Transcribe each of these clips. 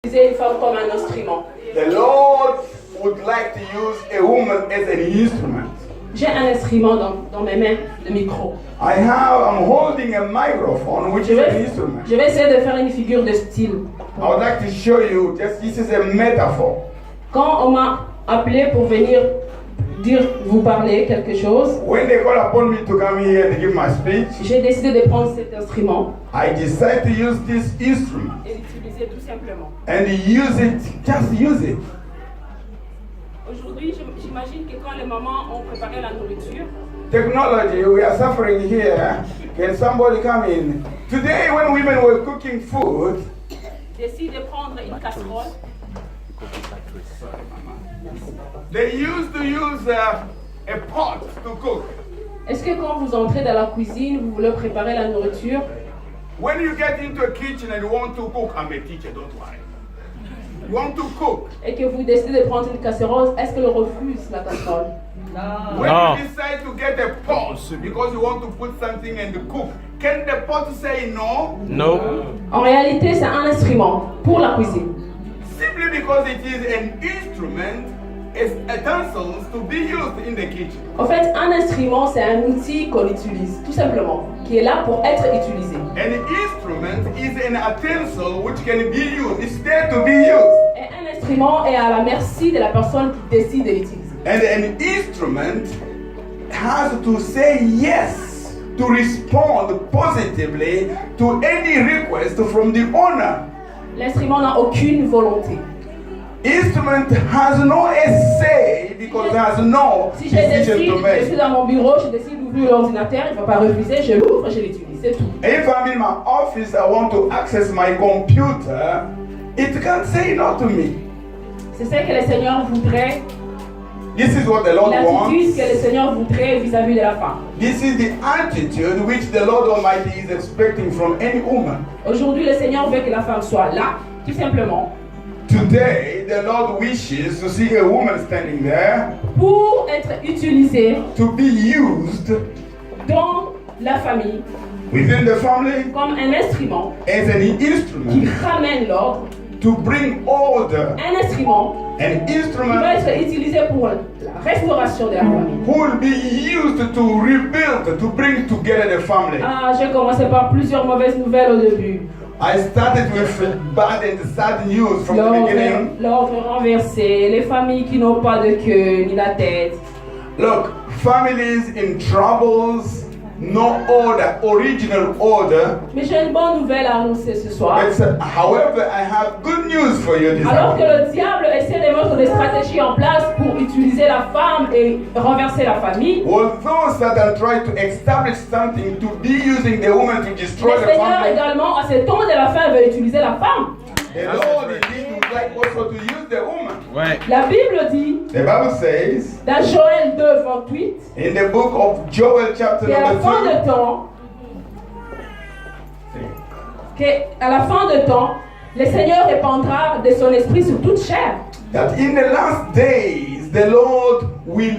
Utiliser une femme comme un instrument. The Lord would like to use a woman as an instrument. J'ai un instrument dans mes mains, le micro. I'm holding a microphone, which is an instrument. Je vais essayer de faire une figure de style. I would like to show you, this is a metaphor. Quand on m'a appelé pour venir vous parler quelque chose, When they call upon me to come here to give my speech, j'ai décidé de prendre cet instrument I decided to use this instrument et l'utiliser tout simplement. and just use it. Aujourd'hui, j'imagine que quand les mamans ont préparé la nourriture, Technology, we are suffering here. Can somebody come in? Today, when women were cooking food, décident de prendre une casserole. they used to use a pot to cook. Est-ce que quand vous entrez dans la cuisine, vous voulez préparer la nourriture, When you get into a kitchen and you want to cook, I'm a teacher, don't worry. You want to cook. et que vous décidez de prendre une casserole, est-ce qu'elle refuse la casserole? When you decide to get a pot because you want to put something and to cook, can the pot say no? No. En réalité, c'est un instrument pour la cuisine. Simply because it is an instrument, it's utensils to be used in the kitchen. En fait, un instrument, c'est un outil qu'on utilise, tout simplement, qui est là pour être utilisé. An instrument is an utensil which can be used. It's there to be used. Et un instrument est à la merci de la personne qui décide de l'utiliser. And an instrument has to say yes to respond positively to any request from the owner. L'instrument n'a aucune volonté. Instrument has no say because it has no Si je decision décide, to je make. suis dans mon bureau, je décide d'ouvrir l'ordinateur, il ne va pas refuser, je l'ouvre, je l'utilise, c'est tout. If I'm in my office, I want to access my computer, it can't say no to me. C'est ce que le Seigneur voudrait, This is what the Lord l'attitude wants. que le Seigneur voudrait vis-à-vis de la femme. This is the attitude which the Lord Almighty is expecting from any woman. Aujourd'hui, le Seigneur veut que la femme soit là, tout simplement, Today, the Lord wishes to see a woman standing there pour être utilisée to be used dans la famille within the family comme un instrument as an qui instrument ramène l'ordre, to bring order, un instrument an qui va instrument être utilisé pour la restauration de la famille. who will be used to rebuild, to bring together the family. Ah, j'ai commencé par plusieurs mauvaises nouvelles au début. I started with bad and sad news from the beginning. L'ordre renversé, les familles qui n'ont pas de queue ni la tête. Look, families in troubles, no order, original order. Mais j'ai une bonne nouvelle à annoncer ce soir. However, I have good news for you this Alors que afternoon. le diable essaie de mettre des stratégies en place pour utiliser la femme et renverser la famille, Although Satan tried to establish something to be using the woman to destroy le the Seigneur family, également, à ce temps de la fin, veut utiliser la femme. the Lord indeed would like also to use the woman. Ouais. La Bible dit, The Bible says dans Joël 2, 28, in the book of Joel chapter qu'à la number fin de 2, temps, qu'à la fin de temps, le Seigneur répandra de son esprit sur toute chair. that in the last days the Lord will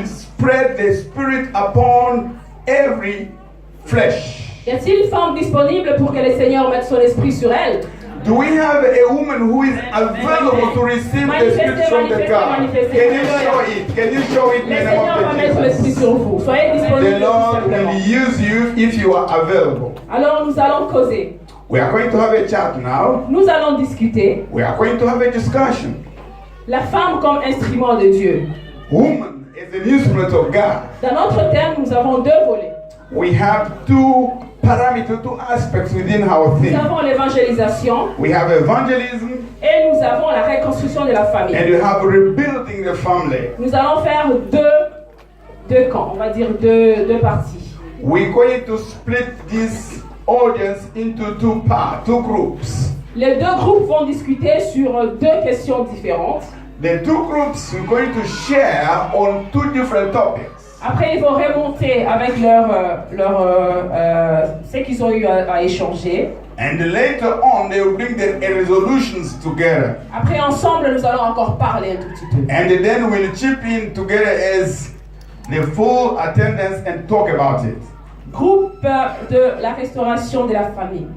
spread the Spirit upon every flesh. Y a-t-il une femme disponible pour que le Seigneur mette son esprit sur elle? Do we have a woman who is available to receive the Spirit from the God? Can you show it? Can you show it in Le the Seigneur va name mettre of l'esprit Jesus? sur vous. Soyez disponible The tout Lord simplement. will use you if you are available. Alors nous allons causer. We are going to have a chat now. Nous allons discuter. We are going to have a discussion. La femme comme instrument de Dieu. Woman is an instrument of God. Dans notre thème, nous avons deux volets. We have two parameters, two aspects within our Nous thing. avons l'évangélisation We have evangelism et nous avons la reconstruction de la famille. and you have rebuilding the family. Nous allons faire deux camps, on va dire deux parties. We're going to split this audience into two parts, two groups. Les deux groupes vont discuter sur deux questions différentes. The two groups are going to share on two different topics. Après, ils vont remonter avec ce qu'ils ont eu à échanger. And later on, they will bring their resolutions together. Après, ensemble, nous allons encore parler un tout petit peu. And then we'll chip in together as the full attendance and talk about it. Groupe de la restauration de la famille.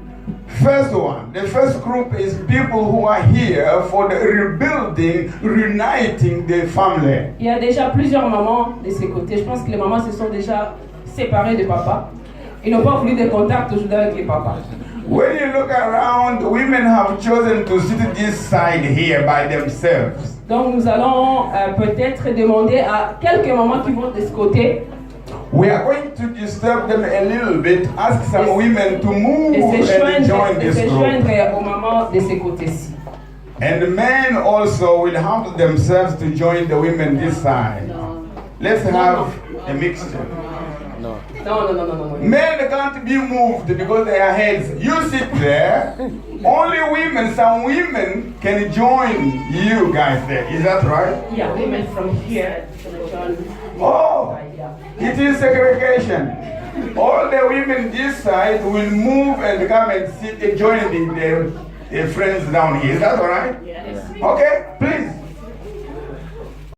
First one, the first group is people who are here for the rebuilding, reuniting the family. Il y a déjà plusieurs mamans de ces côtés. Je pense que les mamans se sont déjà séparées de papa. Ils n'ont pas voulu de contact aujourd'hui avec les papas. When you look around, women have chosen to sit this side here by themselves. Donc nous allons peut-être demander à quelques mamans qui vont de ce côté. We are going to disturb them a little bit, ask some women to move and join this group. Joindre aux mamans de ces côtés-ci. And the men also will help themselves to join the women this side. Let's have a mixture. No. Men can't be moved because they are heads. You sit there. Only women, some women can join you guys there. Is that right? Yeah, women from here can join. Oh, it is segregation. All the women this side will move and come and sit and join their friends down here. Is that all right? Yes. Okay, please.